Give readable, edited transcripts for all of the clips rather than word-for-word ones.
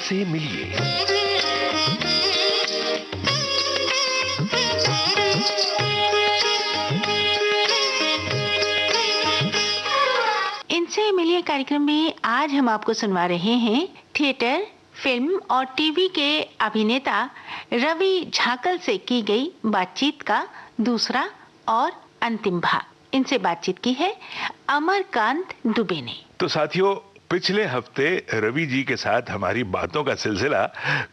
इनसे मिलिए। इनसे मिलिए कार्यक्रम में आज हम आपको सुनवा रहे हैं थिएटर, फिल्म और टीवी के अभिनेता रवि झांकल से की गई बातचीत का दूसरा और अंतिम भाग। इनसे बातचीत की है अमरकांत दुबे ने। तो साथियों, पिछले हफ्ते रवि जी के साथ हमारी बातों का सिलसिला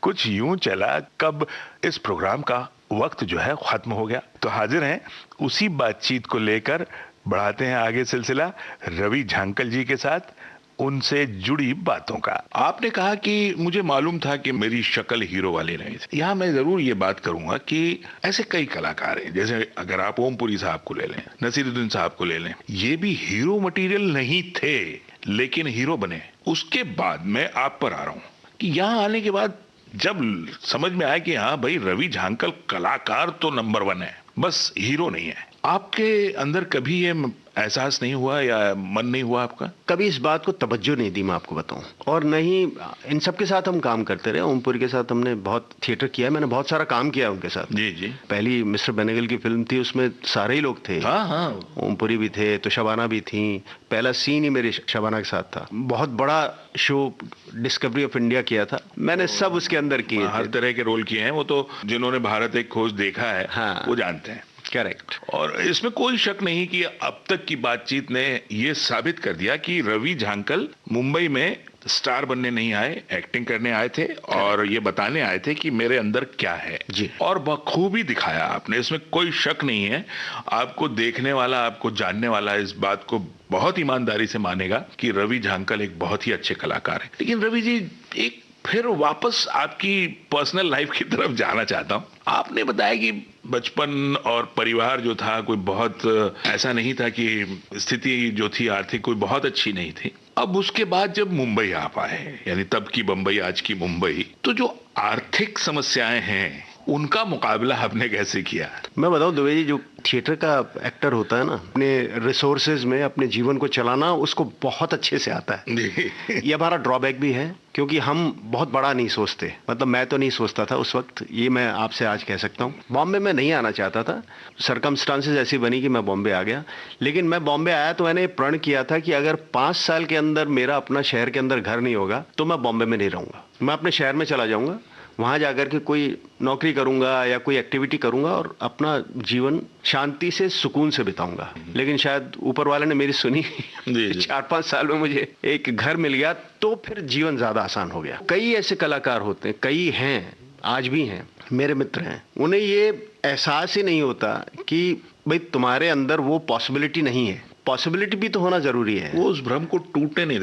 कुछ यूं चला, कब इस प्रोग्राम का वक्त जो है खत्म हो गया। तो हाजिर हैं उसी बातचीत को लेकर, बढ़ाते हैं आगे सिलसिला रवि झांकल जी के साथ, उनसे जुड़ी बातों का। आपने कहा कि मुझे मालूम था कि मेरी शक्ल हीरो वाली नहीं थी। यहाँ मैं जरूर ये बात करूंगा कि ऐसे कई कलाकार हैं, जैसे अगर आप ओमपुरी साहब को ले लें, नसीरुद्दीन साहब को ले लें, ये भी हीरो मटेरियल नहीं थे लेकिन हीरो बने। उसके बाद मैं आप पर आ रहा हूँ कि यहाँ आने के बाद जब समझ में आया कि हाँ भाई, रवि झांकल कलाकार तो नंबर 1 है, बस हीरो नहीं है। आपके अंदर कभी ये एहसास नहीं हुआ या मन नहीं हुआ आपका? कभी इस बात को तवज्जो नहीं दी, मैं आपको बताऊं। और नहीं, इन सब के साथ हम काम करते रहे। ओमपुरी के साथ हमने बहुत थिएटर किया है, मैंने बहुत सारा काम किया है उनके साथ। जी जी। पहली मिस्टर बेनेगल की फिल्म थी, उसमें सारे ही लोग थे। हाँ हाँ। ओमपुरी भी थे, तो शबाना भी थी। पहला सीन ही मेरे शबाना के साथ था। बहुत बड़ा शो डिस्कवरी ऑफ इंडिया किया था मैंने, सब उसके अंदर किए। हर तरह के रोल किए हैं, वो तो जिन्होंने भारत एक खोज देखा है हाँ, वो जानते हैं। करेक्ट। और इसमें कोई शक नहीं कि अब तक की बातचीत ने ये साबित कर दिया कि रवि झांकल मुंबई में स्टार बनने नहीं आए, एक्टिंग करने आए थे और ये बताने आए थे कि मेरे अंदर क्या है जी। और बखूबी दिखाया आपने, इसमें कोई शक नहीं है। आपको देखने वाला, आपको जानने वाला इस बात को बहुत ईमानदारी से मानेगा कि रवि झांकल एक बहुत ही अच्छे कलाकार है। लेकिन रवि जी, एक फिर वापस आपकी पर्सनल लाइफ की तरफ जाना चाहता हूँ। आपने बताया कि बचपन और परिवार जो था कोई बहुत ऐसा नहीं था, कि स्थिति जो थी आर्थिक कोई बहुत अच्छी नहीं थी। अब उसके बाद जब मुंबई आप आए, यानी तब की बंबई, आज की मुंबई, तो जो आर्थिक समस्याएं हैं उनका मुकाबला आपने कैसे किया? मैं बताऊं दुबे जी, जो थिएटर का एक्टर होता है ना, अपने रिसोर्सेज में अपने जीवन को चलाना उसको बहुत अच्छे से आता है। ये हमारा ड्रॉबैक भी है, क्योंकि हम बहुत बड़ा नहीं सोचते। मतलब मैं तो नहीं सोचता था उस वक्त, ये मैं आपसे आज कह सकता हूँ। बॉम्बे में नहीं आना चाहता था, सरकमस्टांसेस ऐसी बनी कि मैं बॉम्बे आ गया। लेकिन मैं बॉम्बे आया तो मैंने प्रण किया था कि अगर 5 साल के अंदर मेरा अपना शहर के अंदर घर नहीं होगा तो मैं बॉम्बे में नहीं रहूंगा। मैं अपने शहर में चला जाऊंगा, वहां जाकर के कोई नौकरी करूंगा या कोई एक्टिविटी करूंगा और अपना जीवन शांति से, सुकून से बिताऊंगा। लेकिन शायद ऊपर वाले ने मेरी सुनी। 4-5 साल में मुझे एक घर मिल गया, तो फिर जीवन ज्यादा आसान हो गया। कई ऐसे कलाकार होते हैं, कई हैं, आज भी हैं, मेरे मित्र हैं, उन्हें ये एहसास ही नहीं होता कि भाई तुम्हारे अंदर वो पॉसिबिलिटी नहीं है। पॉसिबिलिटी भी तो होना जरूरी है। वो उस भ्रम को टूटने नहीं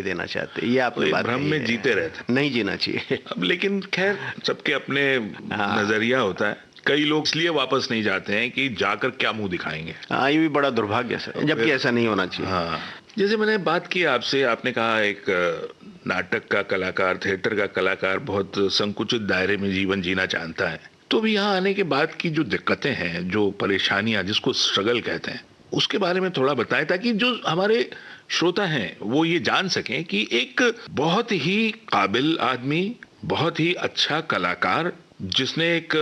देना चाहते। ये आपने बात भ्रम में जीते रहते, नहीं जीना चाहिए। अब लेकिन खैर, सबके अपने नजरिया होता है। कई लोग इसलिए वापस नहीं जाते हैं कि जाकर क्या मुंह दिखाएंगे। हाँ, ये भी बड़ा दुर्भाग्य है, जबकि ऐसा नहीं होना चाहिए। हाँ, जैसे मैंने बात की आपसे, आपने कहा एक नाटक का कलाकार, थिएटर का कलाकार बहुत संकुचित दायरे में जीवन जीना चाहता है। तो भी यहाँ आने के बाद की जो दिक्कतें हैं, जो परेशानियां, जिसको स्ट्रगल कहते हैं, उसके बारे में थोड़ा बताएं, ताकि जो हमारे श्रोता हैं वो ये जान सकें कि एक बहुत ही काबिल आदमी, बहुत ही अच्छा कलाकार, जिसने एक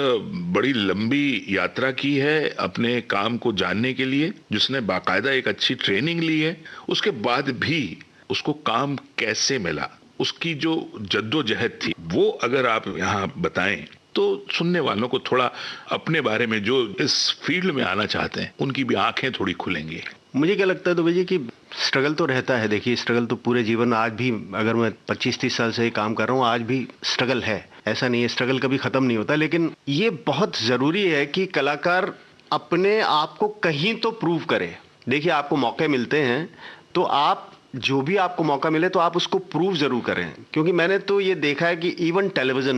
बड़ी लंबी यात्रा की है अपने काम को जानने के लिए, जिसने बाकायदा एक अच्छी ट्रेनिंग ली है, उसके बाद भी उसको काम कैसे मिला, उसकी जो जद्दोजहद थी, वो अगर आप यहाँ बताएं तो सुनने वालों को थोड़ा अपने बारे में, जो इस फील्ड में आना चाहते हैं, उनकी भी आंखें थोड़ी खुलेंगी। मुझे क्या लगता है तो भैया कि स्ट्रगल तो रहता है। देखिए, स्ट्रगल तो पूरे जीवन, आज भी अगर मैं 25-30 साल से काम कर रहा हूँ, आज भी स्ट्रगल है। ऐसा नहीं है, स्ट्रगल कभी खत्म नहीं होता। लेकिन ये बहुत जरूरी है कि कलाकार अपने आप को कहीं तो प्रूव करे। देखिए, आपको मौके मिलते हैं तो आप, जो भी आपको मौका मिले तो आप उसको प्रूव जरूर करें। क्योंकि मैंने तो ये देखा है कि इवन टेलीविजन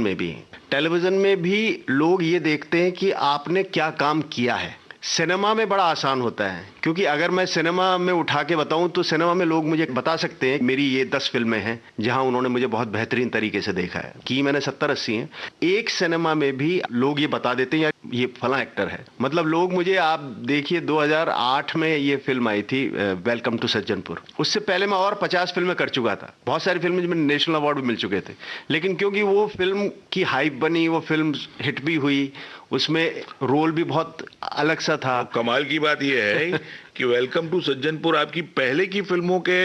में भी लोग ये देखते हैं कि आपने क्या काम किया है। सिनेमा में बड़ा आसान होता है, क्योंकि अगर मैं सिनेमा में उठा के बताऊं तो सिनेमा में लोग मुझे बता सकते हैं मेरी ये 10 फिल्में हैं जहां उन्होंने मुझे बहुत बेहतरीन तरीके से देखा है, कि मैंने 70-80 हैं। एक सिनेमा में भी लोग ये बता देते हैं, ये फला एक्टर है। मतलब लोग मुझे, आप देखिए 2008 में ये फिल्म आई थी वेलकम टू सज्जनपुर, उससे पहले मैं और 50 फिल्में कर चुका था, बहुत सारी फिल्में जिनमें नेशनल अवार्ड भी मिल चुके थे, लेकिन क्योंकि वो फिल्म की हाइप बनी, वो फिल्म हिट भी हुई, उसमें रोल भी बहुत अलग सा था। कमाल की बात यह है कि वेलकम टू सज्जनपुर आपकी पहले की फिल्मों के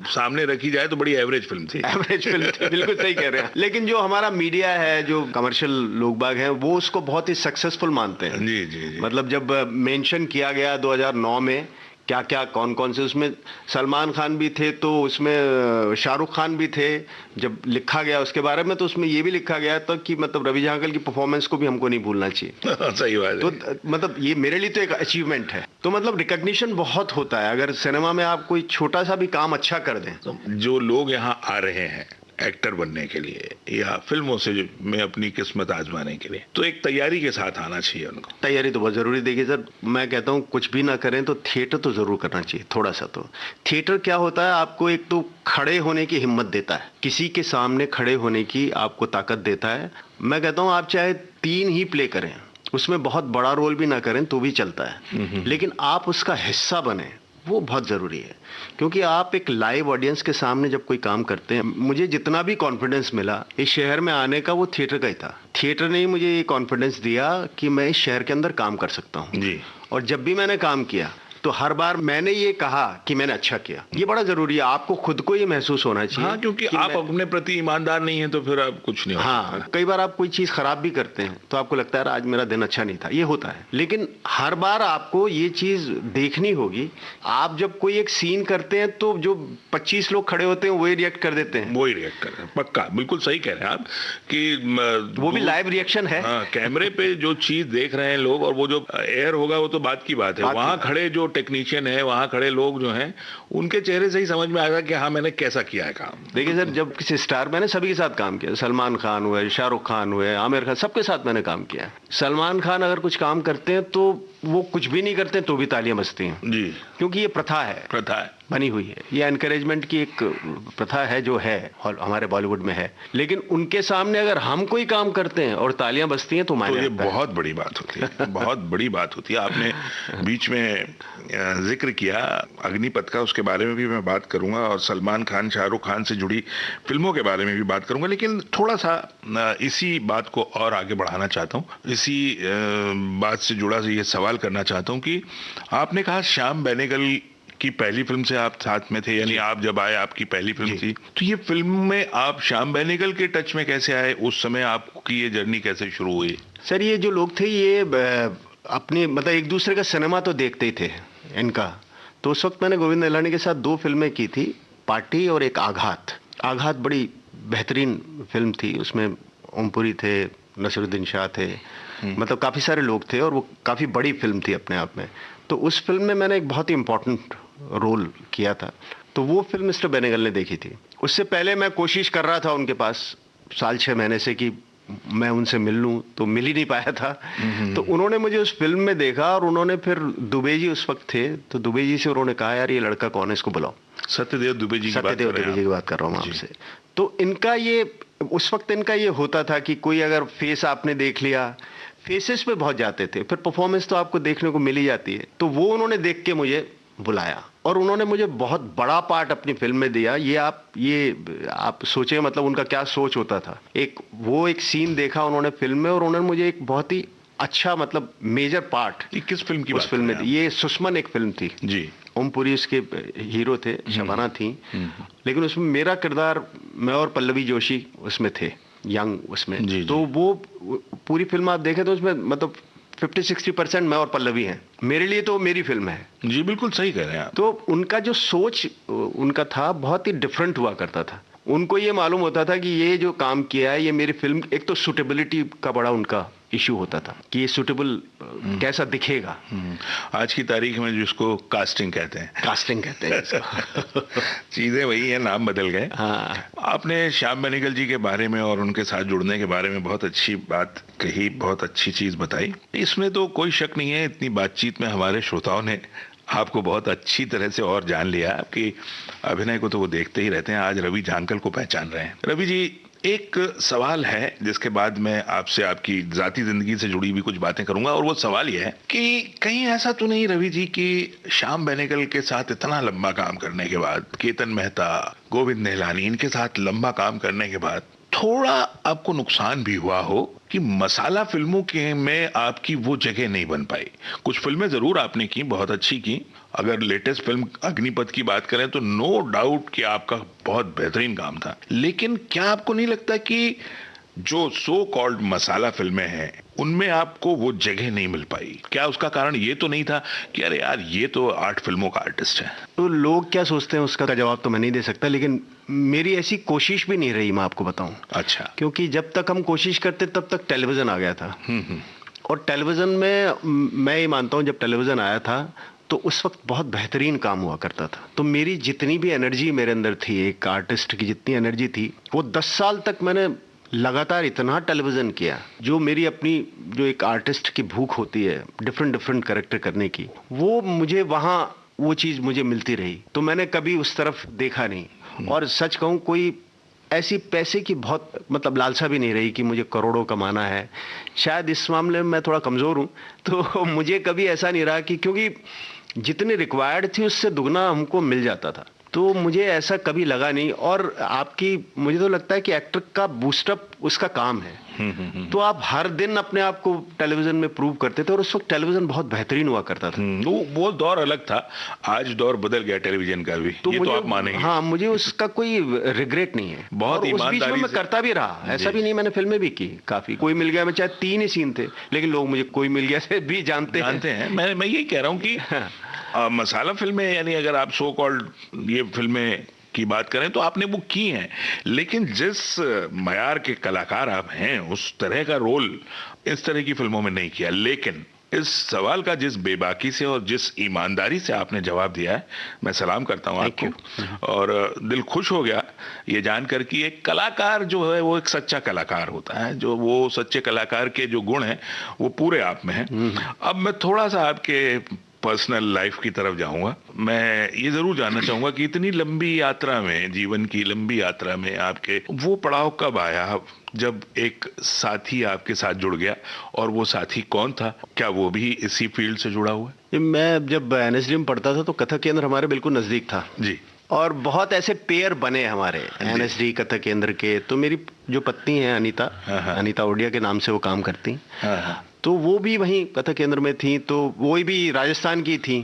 सामने रखी जाए तो बड़ी एवरेज फिल्म थी। एवरेज फिल्म थी, बिल्कुल सही कह रहे हैं। लेकिन जो हमारा मीडिया है, जो कमर्शियल लोग बाग हैं, वो उसको बहुत ही सक्सेसफुल मानते हैं। जी जी जी। मतलब जब मेंशन किया गया 2009 में क्या क्या कौन कौन से, उसमें सलमान खान भी थे, तो उसमें शाहरुख खान भी थे। जब लिखा गया उसके बारे में तो उसमें ये भी लिखा गया था कि मतलब रवि झांकल की परफॉर्मेंस को भी हमको नहीं भूलना चाहिए। सही बात है। तो मतलब ये मेरे लिए तो एक अचीवमेंट है। तो मतलब रिकॉग्निशन बहुत होता है अगर सिनेमा में आप कोई छोटा सा भी काम अच्छा कर दें। जो लोग यहाँ आ रहे हैं एक्टर बनने के लिए या फिल्मों से में अपनी किस्मत आजमाने के लिए, तो एक तैयारी के साथ आना चाहिए उनको। तैयारी तो बहुत जरूरी। देखिए सर, मैं कहता हूँ कुछ भी ना करें तो थिएटर तो जरूर करना चाहिए, थोड़ा सा तो। थिएटर क्या होता है, आपको एक तो खड़े होने की हिम्मत देता है, किसी के सामने खड़े होने की आपको ताकत देता है। मैं कहता हूँ आप चाहे 3 ही प्ले करें, उसमें बहुत बड़ा रोल भी ना करें तो भी चलता है, लेकिन आप उसका हिस्सा बने, वो बहुत ज़रूरी है। क्योंकि आप एक लाइव ऑडियंस के सामने जब कोई काम करते हैं, मुझे जितना भी कॉन्फिडेंस मिला इस शहर में आने का, वो थिएटर का ही था। थिएटर ने ही मुझे ये कॉन्फिडेंस दिया कि मैं इस शहर के अंदर काम कर सकता हूँ जी। और जब भी मैंने काम किया तो हर बार मैंने ये कहा कि मैंने अच्छा किया। ये बड़ा जरूरी है, आपको खुद को ये महसूस होना चाहिए। हाँ, क्योंकि आप अपने प्रति ईमानदार नहीं है तो फिर आप कुछ नहीं हो सकता। हाँ, कई बार आप कोई चीज खराब भी करते हैं तो आपको लगता है आज मेरा दिन अच्छा नहीं था, ये होता है। लेकिन हर बार आपको ये चीज देखनी होगी। आप जब कोई एक सीन करते हैं तो जो 25 लोग खड़े होते हैं वही रिएक्ट कर देते हैं, वही रिएक्ट कर रहे हैं। पक्का, बिल्कुल सही कह रहे हैं आप कि वो भी लाइव रिएक्शन है। हाँ, कैमरे पे जो चीज देख रहे हैं लोग और वो जो एयर होगा वो तो बात की बात है। वहां खड़े जो टेक्नीशियन है, वहां खड़े लोग जो हैं, उनके चेहरे से ही समझ में आएगा कि हाँ मैंने कैसा किया है काम। देखिए सर, जब किसी स्टार, मैंने सभी के साथ काम किया, सलमान खान हुए, शाहरुख खान हुए, आमिर खान, सबके साथ मैंने काम किया। सलमान खान अगर कुछ काम करते हैं तो वो कुछ भी नहीं करते तो भी तालियां बजती हैं जी, क्योंकि ये प्रथा है बनी हुई है। ये एनकरेजमेंट की एक प्रथा है जो है हमारे बॉलीवुड में है। लेकिन उनके सामने अगर हम कोई काम करते हैं और तालियां बजती हैं तो मायने तो ये बहुत बड़ी बात होती है। बहुत बड़ी बात होती है। आपने बीच में जिक्र किया अग्निपथ का, उसके बारे में भी मैं बात करूंगा और सलमान खान शाहरुख खान से जुड़ी फिल्मों के बारे में भी बात करूंगा। लेकिन थोड़ा सा इसी बात को और आगे बढ़ाना चाहता हूं। इसी बात से जुड़ा ये सवाल करना चाहता हूं कि आपने कहा श्याम बेनेगल की पहली फिल्म से आप साथ में थे, यानी आप जब आए आपकी पहली फिल्म थी, तो ये फिल्म में आप श्याम बेनेगल के टच में कैसे आए? उस समय आपकी ये जर्नी कैसे शुरू हुई? सर, ये जो लोग थे ये अपने मतलब एक दूसरे का सिनेमा तो देखते ही थे इनका। तो उस वक्त मैंने गोविंद निहलानी के साथ 2 फिल्में की थी, पार्टी और एक आघात। आघात बड़ी बेहतरीन फिल्म थी, उसमें ओमपुरी थे, नसीरुद्दीन शाह थे, मतलब काफ़ी सारे लोग थे और वो काफ़ी बड़ी फिल्म थी अपने आप में। तो उस फिल्म में मैंने एक बहुत ही इंपॉर्टेंट रोल किया था। तो वो फिल्म मिस्टर बेनेगल ने देखी थी। उससे पहले मैं कोशिश कर रहा था उनके पास साल 6 महीने से कि मैं उनसे मिल लूं, तो मिल ही नहीं पाया था। तो उन्होंने मुझे उस फिल्म में देखा और उन्होंने फिर दुबे जी उस वक्त थे, तो दुबे जी से उन्होंने कहा यार ये लड़का कौन है, इसको बुलाओ। सत्यदेव दुबे जी की बात कर रहा हूँ आपसे। तो इनका ये उस वक्त इनका ये होता था कि कोई अगर फेस आपने देख लिया, फेसेस पे बहुत जाते थे, फिर परफॉर्मेंस तो आपको देखने को मिल ही जाती है। तो वो उन्होंने देख के मुझे बुलाया और उन्होंने मुझे बहुत बड़ा पार्ट अपनी फिल्म में दिया। ये आप सोचे मतलब उनका क्या सोच होता था। एक सीन देखा उन्होंने फिल्म में और उन्होंने मुझे एक बहुत ही अच्छा मतलब मेजर पार्ट। किस फिल्म की उस फिल्म में ये सुषमन एक फिल्म थी जी। ओमपुरी उसके हीरो थे, शबाना थी, लेकिन उसमें मेरा किरदार, मैं और पल्लवी जोशी उसमें थे, यंग उसमें जी, तो वो पूरी फिल्म आप देखें तो उसमें मतलब 50-60% मैं और पल्लवी हैं। मेरे लिए तो मेरी फिल्म है। जी बिल्कुल सही कह रहे हैं आप। तो उनका जो सोच उनका था बहुत ही डिफरेंट हुआ करता था। उनको ये मालूम होता था कि ये जो काम किया है ये मेरी फिल्म, एक तो सुटेबिलिटी का बड़ा उनका इशू होता था कि ये सुटेबल कैसा दिखेगा। आज की तारीख में जिसको कास्टिंग कहते हैं चीजें वही है, नाम बदल गए। हाँ। आपने श्याम बेनेगल जी के बारे में और उनके साथ जुड़ने के बारे में बहुत अच्छी बात कही, बहुत अच्छी चीज बताई। इसमें तो कोई शक नहीं है, इतनी बातचीत में हमारे श्रोताओं ने आपको बहुत अच्छी तरह से और जान लिया। आपकी अभिनय को तो वो देखते ही रहते हैं, आज रवि झांकल को पहचान रहे हैं। रवि जी, एक सवाल है जिसके बाद मैं आपसे आपकी जाती जिंदगी से जुड़ी हुई कुछ बातें करूंगा, और वो सवाल ये है कि कहीं ऐसा तो नहीं रवि जी कि श्याम बेनेगल के साथ इतना लंबा काम करने के बाद, केतन मेहता, गोविंद निहलानी, इनके साथ लंबा काम करने के बाद थोड़ा आपको नुकसान भी हुआ हो कि मसाला फिल्मों के में आपकी वो जगह नहीं बन पाई? कुछ फिल्में जरूर आपने की, बहुत अच्छी की। अगर लेटेस्ट फिल्म अग्निपथ की बात करें तो नो डाउट कि आपका बहुत बेहतरीन काम था, लेकिन क्या आपको नहीं लगता कि जो सो कॉल्ड मसाला फिल्में हैं उनमें आपको वो जगह नहीं मिल पाई? क्या उसका कारण ये तो नहीं था कि अरे यार ये तो 8 फिल्मों का आर्टिस्ट है? तो लोग क्या सोचते हैं उसका जवाब तो मैं नहीं दे सकता, लेकिन मेरी ऐसी कोशिश भी नहीं रही, मैं आपको बताऊं। अच्छा। क्योंकि जब तक हम कोशिश करते तब तक टेलीविजन आ गया था। और टेलीविजन में मैं ये मानता हूं जब टेलीविजन आया था तो उस वक्त बहुत बेहतरीन काम हुआ करता था। तो मेरी जितनी भी एनर्जी मेरे अंदर थी, एक आर्टिस्ट की जितनी एनर्जी थी, वो 10 साल तक मैंने लगातार इतना टेलीविजन किया। जो मेरी अपनी जो एक आर्टिस्ट की भूख होती है डिफरेंट डिफरेंट कैरेक्टर करने की, वो मुझे वहाँ वो चीज़ मुझे मिलती रही। तो मैंने कभी उस तरफ देखा नहीं। और सच कहूँ कोई ऐसी पैसे की बहुत मतलब लालसा भी नहीं रही कि मुझे करोड़ों कमाना है। शायद इस मामले में मैं थोड़ा कमज़ोर हूँ, तो मुझे कभी ऐसा नहीं रहा कि क्योंकि जितनी रिक्वायर्ड थी उससे दुगना हमको मिल जाता था। तो मुझे ऐसा कभी लगा नहीं। और आपकी मुझे तो लगता है कि एक्टर का बूस्टअप उसका काम है। तो आप हर दिन अपने आप को टेलीविजन में प्रूव करते थे और उस वक्त टेलीविजन बहुत बेहतरीन हुआ करता था। वो दौर अलग था, आज दौर बदल गया टेलीविजन का भी, तो ये तो आप मानेंगे। हाँ, मुझे उसका कोई रिग्रेट नहीं है। बहुत उस बीच में मैं करता भी रहा, ऐसा भी नहीं, मैंने फिल्में भी की काफी। कोई मिल गया में चाहे 3 ही सीन थे, लेकिन लोग मुझे कोई मिल गया से भी जानते हैं। मैं यही कह रहा हूँ कि मसाला फिल्में, यानी अगर आप सो कॉल्ड ये फिल्में की बात करें तो आपने वो की हैं, लेकिन जिस मयार के कलाकार आप हैं उस तरह का रोल इस तरह की फिल्मों में नहीं किया। लेकिन इस सवाल का जिस बेबाकी से और जिस ईमानदारी से आपने जवाब दिया है, मैं सलाम करता हूं आपको। और दिल खुश हो गया ये जानकर कि एक कलाकार जो है वो एक सच्चा कलाकार होता है, जो वो सच्चे कलाकार के जो गुण हैं वो पूरे आप में हैं। अब मैं थोड़ा सा आपके पर्सनल लाइफ की तरफ जाऊंगा। मैं ये जरूर जानना चाहूंगा कि इतनी लंबी यात्रा में, जीवन की लंबी यात्रा में आपके वो पड़ाव कब आया जब एक साथी आपके साथ जुड़ गया, और वो साथी कौन था? क्या वो भी इसी फील्ड से जुड़ा हुआ है? मैं जब एनएसडी में पढ़ता था तो कथक केंद्र हमारे बिल्कुल नजदीक था जी, और बहुत ऐसे पेयर बने हमारे एनएसडी कथक केंद्र के। तो मेरी जो पत्नी है अनीता, अनीता ओडिया के नाम से वो काम करती, तो वो भी वहीं कथक केंद्र में थी। तो वो भी राजस्थान की थी।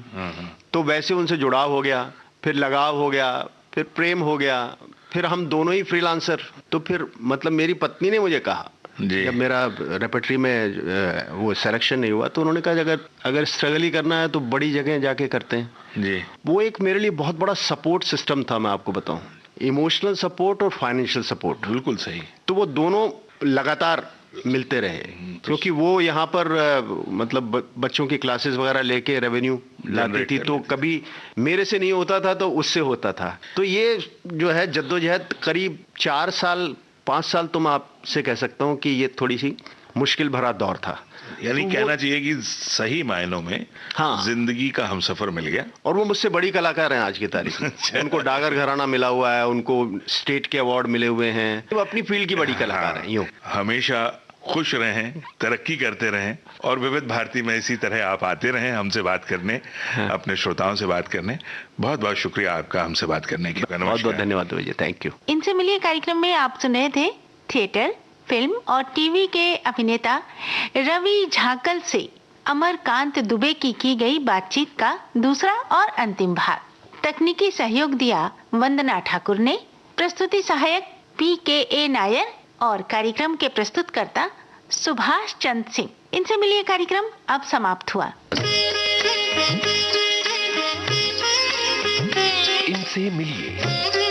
तो वैसे उनसे जुड़ाव हो गया, फिर लगाव हो गया, फिर प्रेम हो गया, फिर हम दोनों ही फ्रीलांसर। तो फिर मतलब मेरी पत्नी ने मुझे कहा, जब मेरा रेपर्टरी में वो सिलेक्शन नहीं हुआ, तो उन्होंने कहा अगर स्ट्रगल ही करना है तो बड़ी जगह जाके करते हैं जी। वो एक मेरे लिए बहुत बड़ा सपोर्ट सिस्टम था। मैं आपको बताऊं, इमोशनल सपोर्ट और फाइनेंशियल सपोर्ट। बिल्कुल सही। तो वो दोनों लगातार मिलते रहे, क्योंकि वो यहाँ पर मतलब बच्चों की क्लासेस वगैरह लेके रेवेन्यू लाती थी। तो कभी मेरे से नहीं होता था तो उससे होता था। तो ये जो है जद्दोजहद करीब 4 साल 5 साल तो मैं आपसे कह सकता हूँ कि ये थोड़ी सी मुश्किल भरा दौर था। यानी तो कहना चाहिए कि सही मायनों में जिंदगी का हमसफर मिल गया। और वो मुझसे बड़ी कलाकार हैं आज की तारीख में। उनको डागर घराना मिला हुआ है, उनको स्टेट के अवार्ड मिले हुए हैं। वो अपनी फील्ड की बड़ी कलाकार हैं। यूं हमेशा खुश रहें, तरक्की करते रहें, और विविध भारती में इसी तरह आप आते रहें हमसे बात करने, अपने श्रोताओं से बात करने। बहुत बहुत शुक्रिया आपका हमसे बात करने के लिए। बहुत बहुत धन्यवाद भैया, थैंक यू। इनसे मिलिए कार्यक्रम में आप सुन रहे थे थिएटर, फिल्म और टीवी के अभिनेता रवि झाकल से अमरकांत दुबे की गई बातचीत का दूसरा और अंतिम भाग। तकनीकी सहयोग दिया वंदना ठाकुर ने। प्रस्तुति सहायक PKA नायर और कार्यक्रम के प्रस्तुतकर्ता सुभाष चंद्र सिंह। इनसे मिलिए कार्यक्रम अब समाप्त हुआ। इनसे मिलिए